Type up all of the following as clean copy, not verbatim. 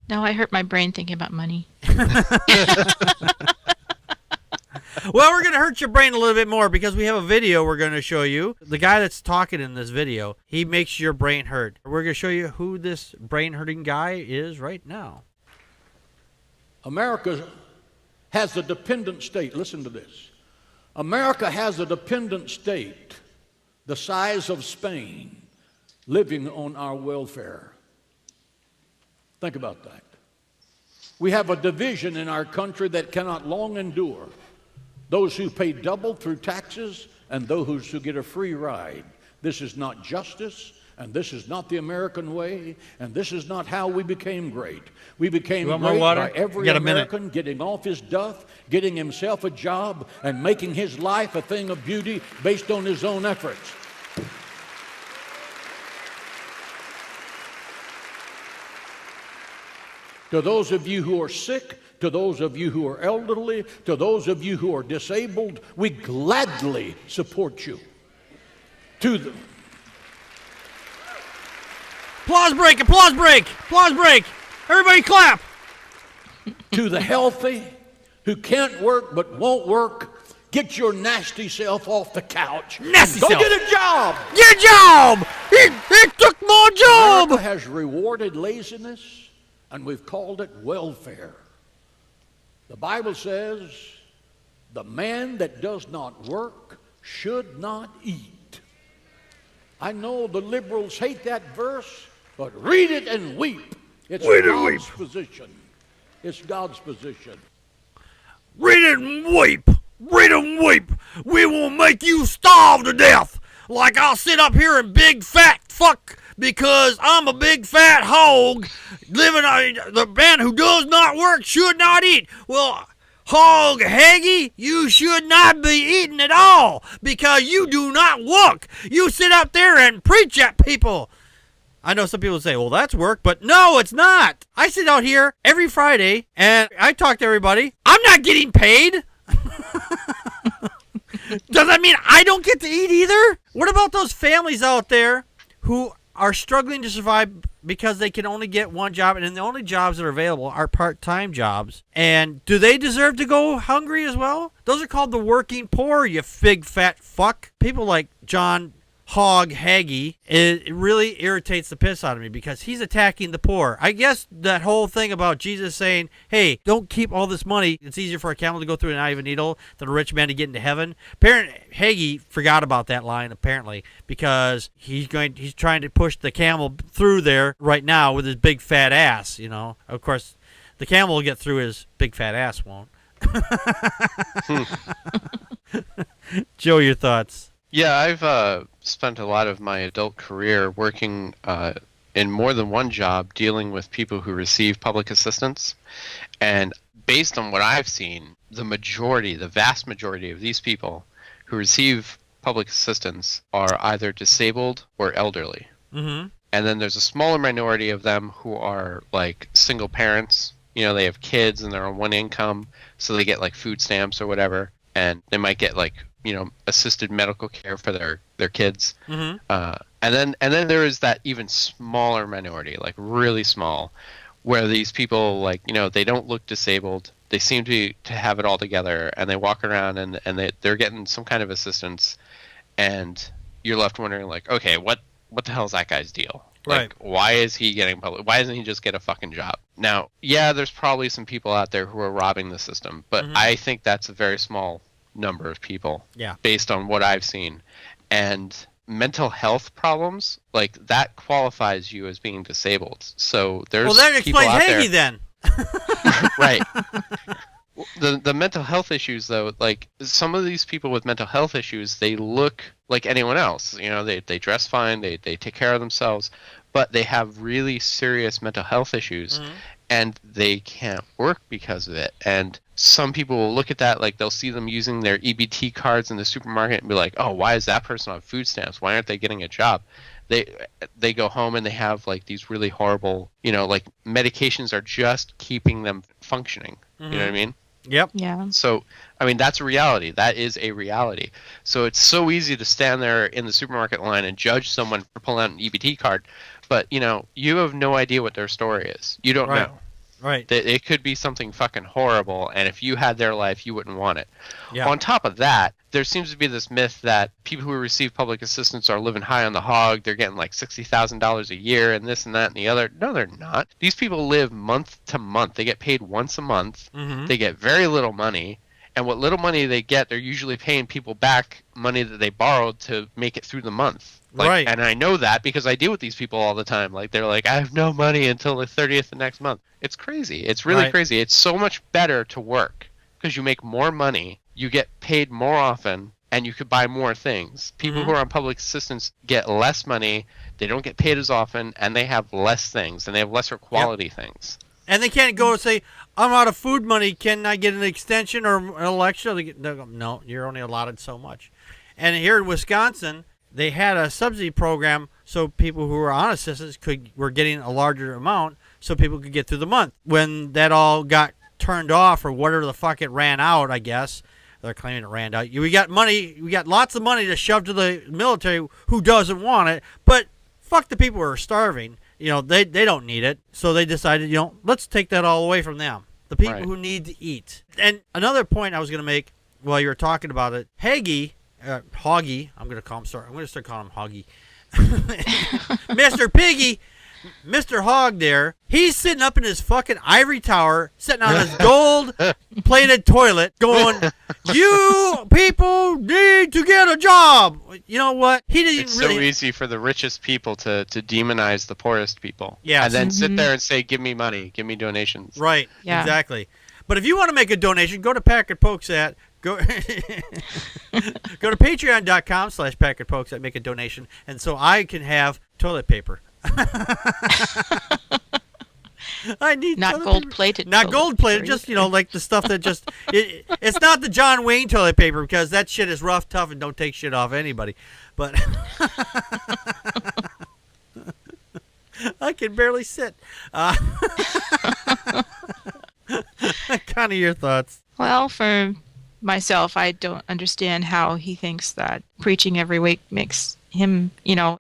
No, I hurt my brain thinking about money. Well, we're going to hurt your brain a little bit more because we have a video we're going to show you. The guy that's talking in this video, he makes your brain hurt. We're going to show you who this brain-hurting guy is right now. America has a dependent state. Listen to this. America has a dependent state the size of Spain living on our welfare. Think about that. We have a division in our country that cannot long endure. Those who pay double through taxes and those who get a free ride. This is not justice, and this is not the American way, and this is not how we became great. We became great by every American getting off his duff, getting himself a job, and making his life a thing of beauty based on his own efforts. To those of you who are sick, to those of you who are elderly, to those of you who are disabled, we gladly support you. To them. Applause break, applause break, applause break. Everybody clap. To the healthy who can't work but won't work, get your nasty self off the couch. Nasty Go self. get a job. Get a job. He took my job. America has rewarded laziness, and we've called it welfare. The Bible says, the man that does not work should not eat. I know the liberals hate that verse, but read it and weep. It's God's position. It's God's position. Read it and weep. Read it and weep. We will make you starve to death. Like I'll sit up here and big fat fuck because I'm a big fat hog living the man who does not work should not eat. Well, hog Hagee, you should not be eating at all because you do not work. You sit up there and preach at people. I know some people say, well, that's work, but no, it's not. I sit out here every Friday and I talk to everybody. I'm not getting paid. Does that mean I don't get to eat either? What about those families out there who are struggling to survive because they can only get one job, and the only jobs that are available are part-time jobs? And do they deserve to go hungry as well? Those are called the working poor, you big fat fuck. People like John Hog Hagee, it really irritates the piss out of me because he's attacking the poor. I guess that whole thing about Jesus saying, hey, don't keep all this money. It's easier for a camel to go through an eye of a needle than a rich man to get into heaven. Hagee forgot about that line, apparently, because he's trying to push the camel through there right now with his big fat ass, you know. Of course, the camel will get through, his big fat ass won't. Joe, your thoughts? Yeah, I've spent a lot of my adult career working in more than one job dealing with people who receive public assistance. And based on what I've seen, the vast majority of these people who receive public assistance are either disabled or elderly. Mm-hmm. And then there's a smaller minority of them who are like single parents. You know, they have kids and they're on one income, so they get like food stamps or whatever. And they might get like, you know, assisted medical care for their kids. Mm-hmm. And then there is that even smaller minority, like really small, where these people, like, you know, they don't look disabled. They seem to have it all together, and they walk around and they're getting some kind of assistance, and you're left wondering, like, okay, what the hell is that guy's deal? Like, right. Why is he getting public? Why doesn't he just get a fucking job? Now, yeah, there's probably some people out there who are robbing the system, but mm-hmm. I think that's a very small number of people, yeah, based on what I've seen. And mental health problems, like, that qualifies you as being disabled. So there's well, that explains Hagee then. Right. The mental health issues, though, like, some of these people with mental health issues, they look like anyone else. You know, they dress fine, they take care of themselves, but they have really serious mental health issues, mm-hmm. and they can't work because of it. And some people will look at that, like, they'll see them using their EBT cards in the supermarket and be like, oh, why is that person on food stamps? Why aren't they getting a job? They go home and they have, like, these really horrible, you know, like, medications are just keeping them functioning. Mm-hmm. You know what I mean? Yep. Yeah. So, I mean, that's a reality. That is a reality. So it's so easy to stand there in the supermarket line and judge someone for pulling out an EBT card, but, you know, you have no idea what their story is. You don't right. know. Right. It could be something fucking horrible, and if you had their life, you wouldn't want it. Yeah. On top of that, there seems to be this myth that people who receive public assistance are living high on the hog. They're getting like $60,000 a year and this and that and the other. No, they're not. These people live month to month. They get paid once a month. Mm-hmm. They get very little money. And what little money they get, they're usually paying people back money that they borrowed to make it through the month. Like, right. And I know that because I deal with these people all the time. Like, they're like, I have no money until the 30th of next month. It's crazy. It's really crazy. It's so much better to work because you make more money, you get paid more often, and you could buy more things. People who are on public assistance get less money, they don't get paid as often, and they have less things, and they have lesser quality things. And they can't go and say, I'm out of food money. Can I get an extension or an election? No, you're only allotted so much. And here in Wisconsin, they had a subsidy program so people who were on assistance were getting a larger amount so people could get through the month. When that all got turned off or whatever the fuck it ran out, I guess, they're claiming it ran out. We got money. We got lots of money to shove to the military who doesn't want it. But fuck the people who are starving. They don't need it. So they decided, let's take that all away from them. The people who need to eat. And another point I was going to make while you were talking about it, Hagee, I'm going to call him, sorry. I'm going to start calling him Hagee. Mr. Piggy, Mr. Hog there, he's sitting up in his fucking ivory tower, sitting on his gold-plated toilet, going, you people need to get a job. You know what? It's so easy for the richest people to demonize the poorest people. Yeah. And then sit there and say, give me money, give me donations. Right, yeah. Exactly. But if you want to make a donation, go to Packard Pokes At. Go to patreon.com/Packard Pokes At, make a donation, and so I can have toilet paper. I need not gold-plated. Not gold-plated, just, like the stuff that just... it's not the John Wayne toilet paper, because that shit is rough, tough, and don't take shit off anybody. But... I can barely sit. Kind of your thoughts. Well, for myself, I don't understand how he thinks that preaching every week makes him,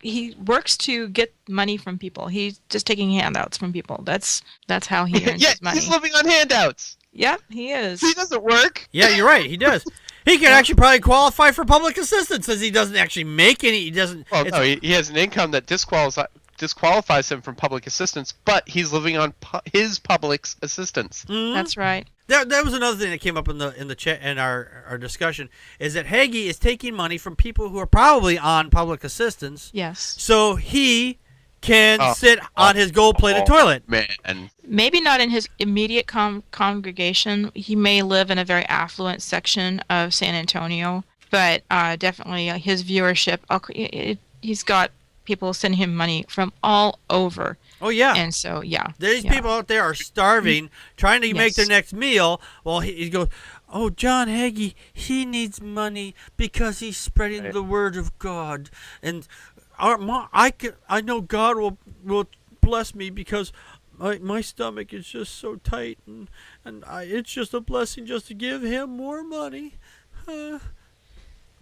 he works to get money from people. He's just taking handouts from people. That's how he earns his money. He's living on handouts. Yeah, he is. He doesn't work. Yeah, you're right. He does. He could actually probably qualify for public assistance since he doesn't actually make any. He doesn't. Well, no, he has an income that disqualifies him from public assistance, but he's living on his public assistance. Mm-hmm. That's right. That was another thing that came up in the chat in our discussion, is that Hagee is taking money from people who are probably on public assistance. Yes. So he can sit on his gold-plated toilet. Man. Maybe not in his immediate congregation. He may live in a very affluent section of San Antonio, but definitely his viewership, he's got people sending him money from all over. Oh, yeah. And so, yeah. These people out there are starving, trying to make their next meal. Well, he goes, oh, John Hagee, he needs money because he's spreading the word of God. And I know God will bless me because my stomach is just so tight. And it's just a blessing just to give him more money.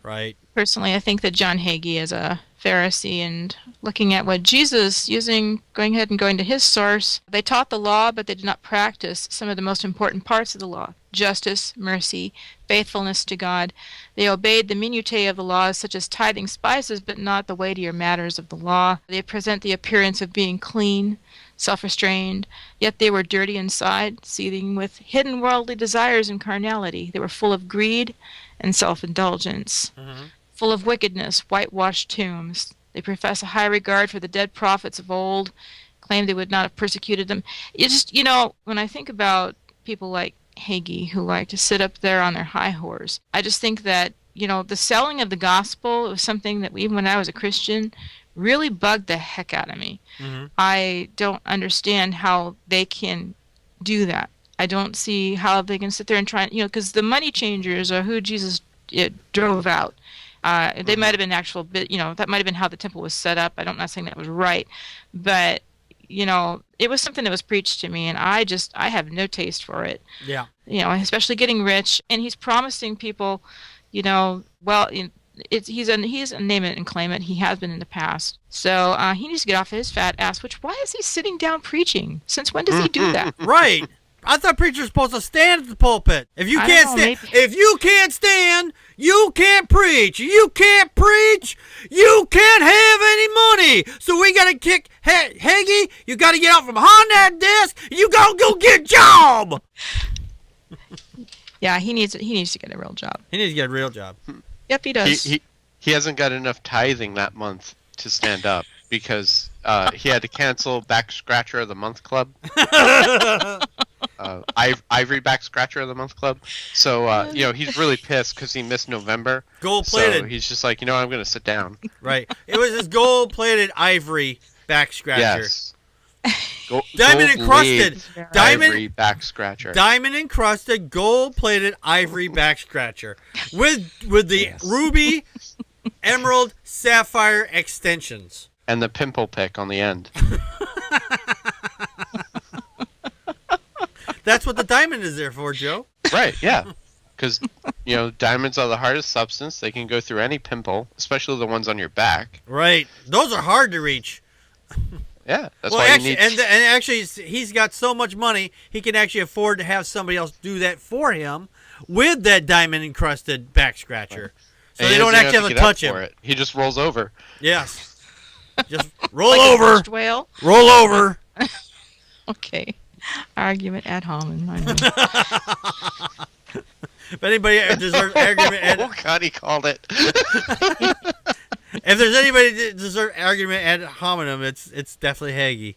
Right. Personally, I think that John Hagee is a Pharisee, and looking at what Jesus, going ahead and going to his source, they taught the law, but they did not practice some of the most important parts of the law: justice, mercy, faithfulness to God. They obeyed the minutiae of the laws, such as tithing spices, but not the weightier matters of the law. They present the appearance of being clean, self-restrained, yet they were dirty inside, seething with hidden worldly desires and carnality. They were full of greed and self-indulgence, full of wickedness, whitewashed tombs. They profess a high regard for the dead prophets of old, claim they would not have persecuted them. When I think about people like Hagee who like to sit up there on their high horse, I just think that, the selling of the gospel was something that even when I was a Christian really bugged the heck out of me. Mm-hmm. I don't understand how they can do that. I don't see how they can sit there and try, because the money changers are who Jesus drove out. They might have been that might have been how the temple was set up. I'm not saying that was right, but it was something that was preached to me, and I have no taste for it. Yeah. Especially getting rich, and he's promising people, he's a name it and claim it. He has been in the past, so he needs to get off his fat ass. Why is he sitting down preaching? Since when does he do that? Right. I thought preachers are supposed to stand at the pulpit. If you I can't don't know, stand, maybe. if you can't stand, you can't preach. You can't preach. You can't have any money. So we gotta kick Hagee. You gotta get out from behind that desk. You gotta go get a job. Yeah, he needs to get a real job. He needs to get a real job. Yep, he does. He hasn't got enough tithing that month to stand up because he had to cancel Back Scratcher of the Month Club. Ivory Back Scratcher of the Month Club. So, he's really pissed because he missed November. Gold-plated. So he's just like, I'm going to sit down. Right. It was this gold-plated ivory back scratcher. Yes. Diamond encrusted. Ivory Back Scratcher. Diamond encrusted, gold-plated ivory back scratcher with the ruby, emerald, sapphire extensions. And the pimple pick on the end. That's what the diamond is there for, Joe. Right, yeah. Because, diamonds are the hardest substance. They can go through any pimple, especially the ones on your back. Right. Those are hard to reach. Yeah, that's Well, why actually, you need... and actually, he's got so much money, he can actually afford to have somebody else do that for him with that diamond-encrusted back scratcher. So And they he don't doesn't actually have to get up touch him. for it. He just rolls over. Yes. Just roll Like a over. crushed whale. Roll over. Okay. Argument ad hominem. I know. If anybody deserves argument ad, Oh, God, he called it. if there's anybody that deserves argument ad hominem, it's definitely Hagee.